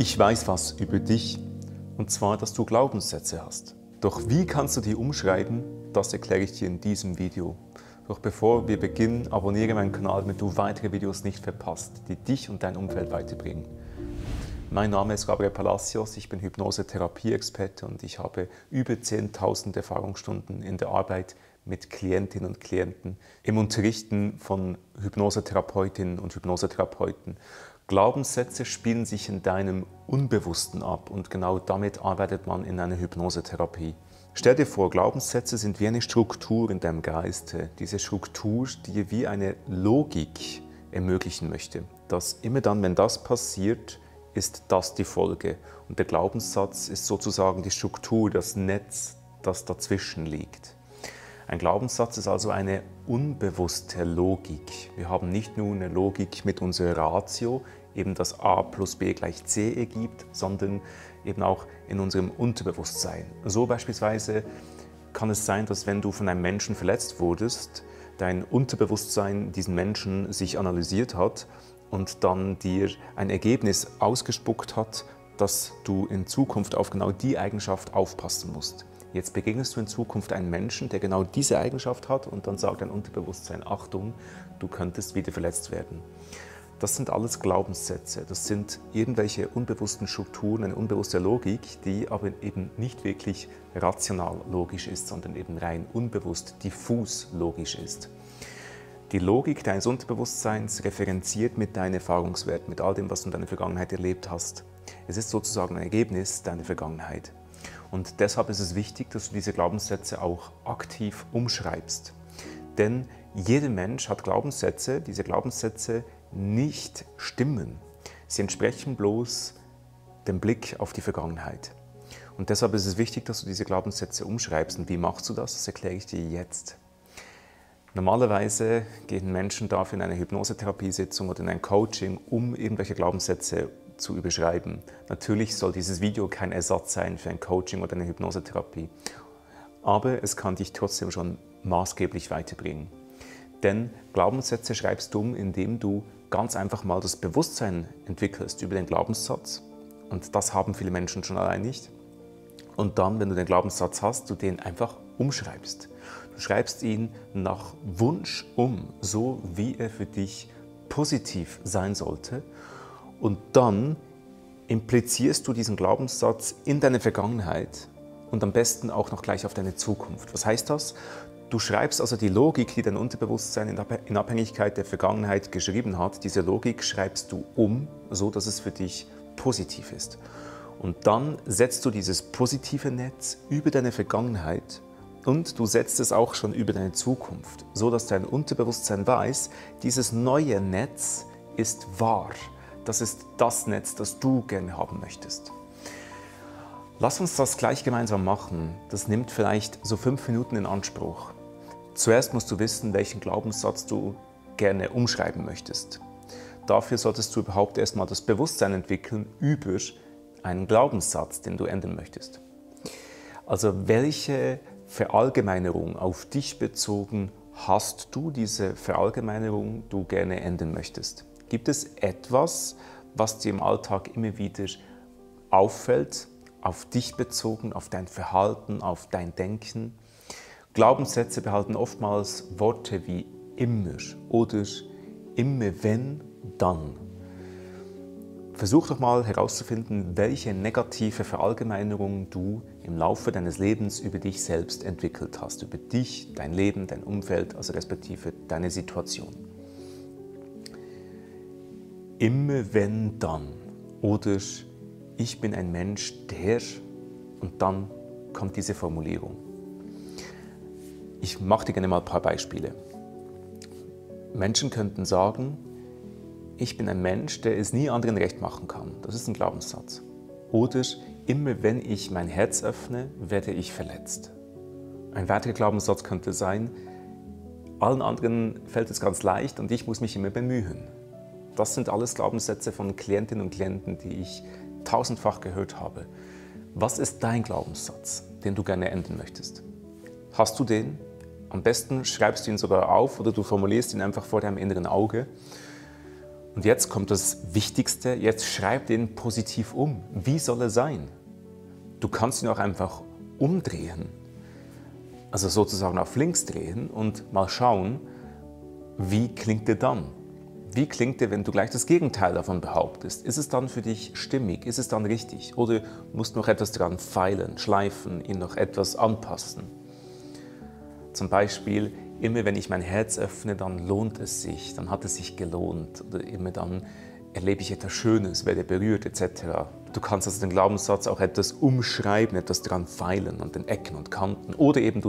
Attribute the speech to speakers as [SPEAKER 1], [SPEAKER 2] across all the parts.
[SPEAKER 1] Ich weiß was über dich, und zwar, dass du Glaubenssätze hast. Doch wie kannst du die umschreiben, das erkläre ich dir in diesem Video. Doch bevor wir beginnen, abonniere meinen Kanal, damit du weitere Videos nicht verpasst, die dich und dein Umfeld weiterbringen. Mein Name ist Gabriel Palacios, ich bin Hypnose-Therapie-Experte und ich habe über 10.000 Erfahrungsstunden in der Arbeit mit Klientinnen und Klienten, im Unterrichten von Hypnosetherapeutinnen und Hypnosetherapeuten. Glaubenssätze spielen sich in deinem Unbewussten ab und genau damit arbeitet man in einer Hypnosetherapie. Stell dir vor, Glaubenssätze sind wie eine Struktur in deinem Geiste. Diese Struktur, die dir wie eine Logik ermöglichen möchte, dass immer dann, wenn das passiert, ist das die Folge. Und der Glaubenssatz ist sozusagen die Struktur, das Netz, das dazwischen liegt. Ein Glaubenssatz ist also eine unbewusste Logik. Wir haben nicht nur eine Logik mit unserer Ratio, eben dass a plus b gleich c ergibt, sondern eben auch in unserem Unterbewusstsein. So beispielsweise kann es sein, dass wenn du von einem Menschen verletzt wurdest, dein Unterbewusstsein diesen Menschen sich analysiert hat und dann dir ein Ergebnis ausgespuckt hat, dass du in Zukunft auf genau die Eigenschaft aufpassen musst. Jetzt begegnest du in Zukunft einen Menschen, der genau diese Eigenschaft hat und dann sagt dein Unterbewusstsein, Achtung, du könntest wieder verletzt werden. Das sind alles Glaubenssätze, das sind irgendwelche unbewussten Strukturen, eine unbewusste Logik, die aber eben nicht wirklich rational logisch ist, sondern eben rein unbewusst, diffus logisch ist. Die Logik deines Unterbewusstseins referenziert mit deinen Erfahrungswerten, mit all dem, was du in deiner Vergangenheit erlebt hast. Es ist sozusagen ein Ergebnis deiner Vergangenheit. Und deshalb ist es wichtig, dass du diese Glaubenssätze auch aktiv umschreibst. Denn jeder Mensch hat Glaubenssätze, diese Glaubenssätze nicht stimmen. Sie entsprechen bloß dem Blick auf die Vergangenheit. Und deshalb ist es wichtig, dass du diese Glaubenssätze umschreibst. Und wie machst du das? Das erkläre ich dir jetzt. Normalerweise gehen Menschen dafür in eine Hypnosetherapiesitzung oder in ein Coaching, um irgendwelche Glaubenssätze zu überschreiben. Natürlich soll dieses Video kein Ersatz sein für ein Coaching oder eine Hypnosetherapie, aber es kann dich trotzdem schon maßgeblich weiterbringen. Denn Glaubenssätze schreibst du um, indem du ganz einfach mal das Bewusstsein entwickelst über den Glaubenssatz, und das haben viele Menschen schon allein nicht. Und dann, wenn du den Glaubenssatz hast, du den einfach umschreibst. Du schreibst ihn nach Wunsch um, so wie er für dich positiv sein sollte. Und dann implizierst du diesen Glaubenssatz in deine Vergangenheit und am besten auch noch gleich auf deine Zukunft. Was heißt das? Du schreibst also die Logik, die dein Unterbewusstsein in Abhängigkeit der Vergangenheit geschrieben hat, diese Logik schreibst du um, so dass es für dich positiv ist. Und dann setzt du dieses positive Netz über deine Vergangenheit und du setzt es auch schon über deine Zukunft, so dass dein Unterbewusstsein weiß, dieses neue Netz ist wahr. Das ist das Netz, das du gerne haben möchtest. Lass uns das gleich gemeinsam machen. Das nimmt vielleicht so 5 Minuten in Anspruch. Zuerst musst du wissen, welchen Glaubenssatz du gerne umschreiben möchtest. Dafür solltest du überhaupt erstmal das Bewusstsein entwickeln über einen Glaubenssatz, den du ändern möchtest. Also welche Verallgemeinerung auf dich bezogen hast du, diese Verallgemeinerung du gerne ändern möchtest? Gibt es etwas, was dir im Alltag immer wieder auffällt, auf dich bezogen, auf dein Verhalten, auf dein Denken? Glaubenssätze behalten oftmals Worte wie immer oder immer wenn, dann. Versuch doch mal herauszufinden, welche negative Verallgemeinerung du im Laufe deines Lebens über dich selbst entwickelt hast, über dich, dein Leben, dein Umfeld, also respektive deine Situation. Immer wenn, dann. Oder ich bin ein Mensch, der, und dann kommt diese Formulierung. Ich mache dir gerne mal ein paar Beispiele. Menschen könnten sagen, ich bin ein Mensch, der es nie anderen recht machen kann. Das ist ein Glaubenssatz. Oder immer wenn ich mein Herz öffne, werde ich verletzt. Ein weiterer Glaubenssatz könnte sein, allen anderen fällt es ganz leicht und ich muss mich immer bemühen. Das sind alles Glaubenssätze von Klientinnen und Klienten, die ich tausendfach gehört habe. Was ist dein Glaubenssatz, den du gerne ändern möchtest? Hast du den? Am besten schreibst du ihn sogar auf oder du formulierst ihn einfach vor deinem inneren Auge. Und jetzt kommt das Wichtigste, jetzt schreib den positiv um. Wie soll er sein? Du kannst ihn auch einfach umdrehen, also sozusagen auf links drehen und mal schauen, wie klingt er dann? Wie klingt er, wenn du gleich das Gegenteil davon behauptest? Ist es dann für dich stimmig? Ist es dann richtig? Oder musst du noch etwas dran feilen, schleifen, ihn noch etwas anpassen? Zum Beispiel, immer wenn ich mein Herz öffne, dann lohnt es sich, dann hat es sich gelohnt. Oder immer dann erlebe ich etwas Schönes, werde berührt etc. Du kannst also den Glaubenssatz auch etwas umschreiben, etwas dran feilen an den Ecken und Kanten. Oder eben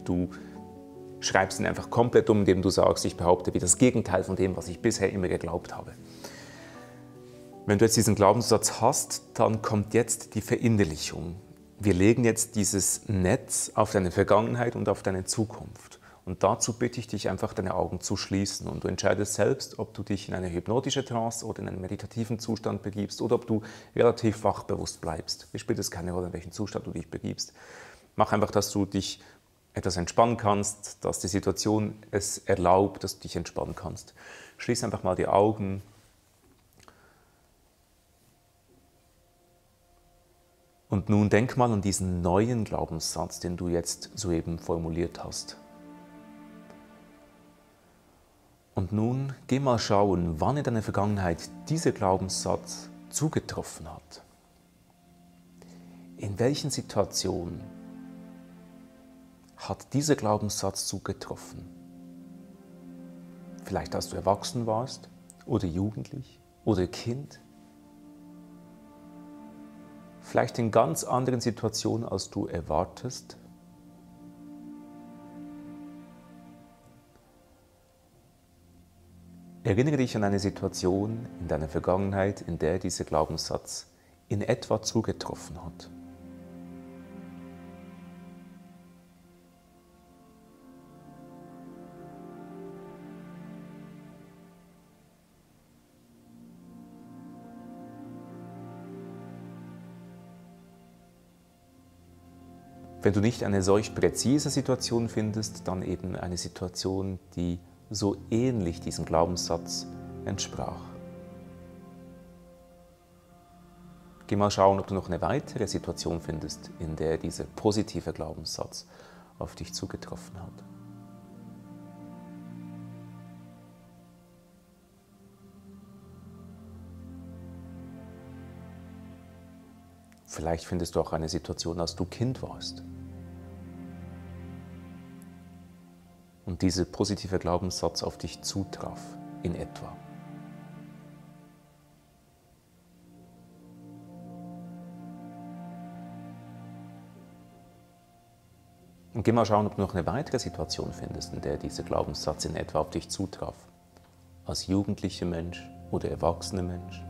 [SPEAKER 1] du schreibst ihn einfach komplett um, indem du sagst, ich behaupte wie das Gegenteil von dem, was ich bisher immer geglaubt habe. Wenn du jetzt diesen Glaubenssatz hast, dann kommt jetzt die Verinnerlichung. Wir legen jetzt dieses Netz auf deine Vergangenheit und auf deine Zukunft. Und dazu bitte ich dich einfach, deine Augen zu schließen. Und du entscheidest selbst, ob du dich in eine hypnotische Trance oder in einen meditativen Zustand begibst oder ob du relativ wachbewusst bleibst. Es spielt es keine Rolle, in welchen Zustand du dich begibst. Mach einfach, dass du dich etwas entspannen kannst, dass die Situation es erlaubt, dass du dich entspannen kannst. Schließ einfach mal die Augen. Und nun denk mal an diesen neuen Glaubenssatz, den du jetzt soeben formuliert hast. Und nun geh mal schauen, wann in deiner Vergangenheit dieser Glaubenssatz zugetroffen hat. In welchen Situationen hat dieser Glaubenssatz zugetroffen? Vielleicht als du erwachsen warst oder jugendlich oder Kind. Vielleicht in ganz anderen Situationen, als du erwartest. Erinnere dich an eine Situation in deiner Vergangenheit, in der dieser Glaubenssatz in etwa zugetroffen hat. Wenn du nicht eine solch präzise Situation findest, dann eben eine Situation, die so ähnlich diesem Glaubenssatz entsprach. Geh mal schauen, ob du noch eine weitere Situation findest, in der dieser positive Glaubenssatz auf dich zugetroffen hat. Vielleicht findest du auch eine Situation, als du Kind warst. Und dieser positive Glaubenssatz auf dich zutraf, in etwa. Und geh mal schauen, ob du noch eine weitere Situation findest, in der dieser Glaubenssatz in etwa auf dich zutraf. Als jugendlicher Mensch oder erwachsener Mensch.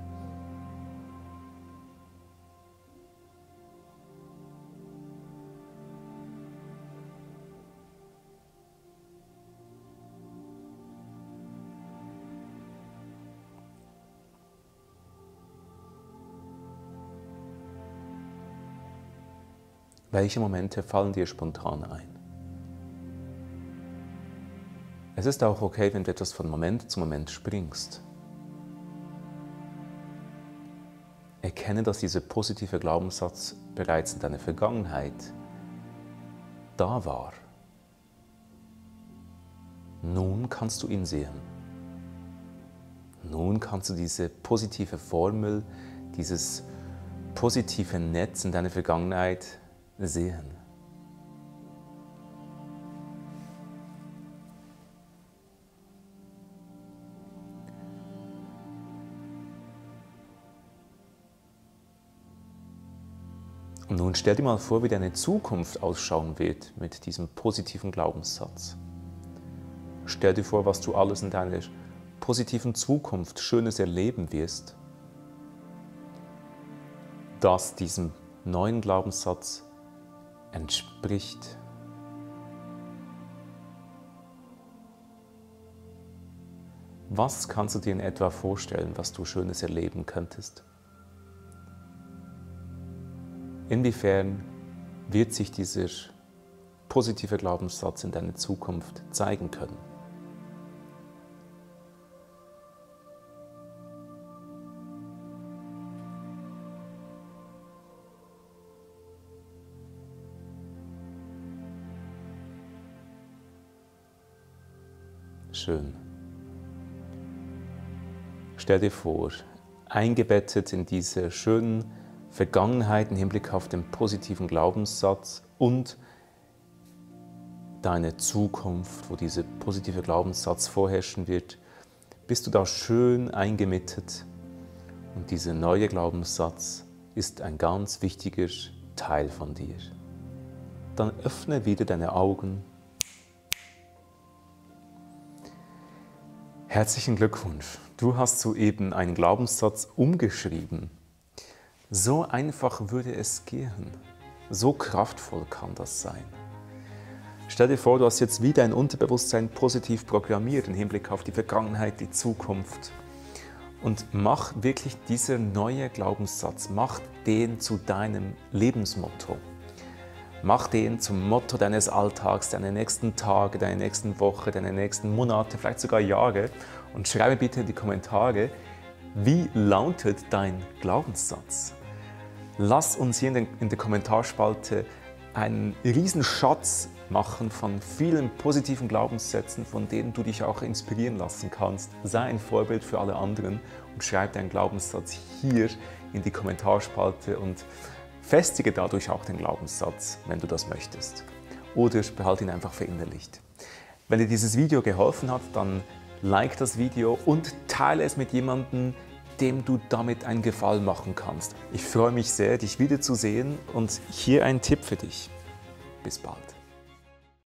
[SPEAKER 1] Welche Momente fallen dir spontan ein? Es ist auch okay, wenn du etwas von Moment zu Moment springst. Erkenne, dass dieser positive Glaubenssatz bereits in deiner Vergangenheit da war. Nun kannst du ihn sehen. Nun kannst du diese positive Formel, dieses positive Netz in deiner Vergangenheit sehen. Und nun stell dir mal vor, wie deine Zukunft ausschauen wird mit diesem positiven Glaubenssatz. Stell dir vor, was du alles in deiner positiven Zukunft Schönes erleben wirst, das diesem neuen Glaubenssatz entspricht. Was kannst du dir in etwa vorstellen, was du Schönes erleben könntest? Inwiefern wird sich dieser positive Glaubenssatz in deiner Zukunft zeigen können? Schön. Stell dir vor, eingebettet in diese schönen Vergangenheit im Hinblick auf den positiven Glaubenssatz und deine Zukunft, wo dieser positive Glaubenssatz vorherrschen wird, bist du da schön eingemittet und dieser neue Glaubenssatz ist ein ganz wichtiger Teil von dir. Dann öffne wieder deine Augen. Herzlichen Glückwunsch, du hast soeben einen Glaubenssatz umgeschrieben. So einfach würde es gehen, so kraftvoll kann das sein. Stell dir vor, du hast jetzt wieder dein Unterbewusstsein positiv programmiert im Hinblick auf die Vergangenheit, die Zukunft. Und mach wirklich diesen neuen Glaubenssatz, mach den zu deinem Lebensmotto. Mach den zum Motto deines Alltags, deiner nächsten Tage, deiner nächsten Woche, deiner nächsten Monate, vielleicht sogar Jahre. Und schreibe bitte in die Kommentare, wie lautet dein Glaubenssatz? Lass uns hier in der Kommentarspalte einen riesen Schatz machen von vielen positiven Glaubenssätzen, von denen du dich auch inspirieren lassen kannst. Sei ein Vorbild für alle anderen und schreib deinen Glaubenssatz hier in die Kommentarspalte und festige dadurch auch den Glaubenssatz, wenn du das möchtest. Oder behalte ihn einfach verinnerlicht. Wenn dir dieses Video geholfen hat, dann like das Video und teile es mit jemandem, dem du damit einen Gefallen machen kannst. Ich freue mich sehr, dich wiederzusehen und hier ein Tipp für dich. Bis bald.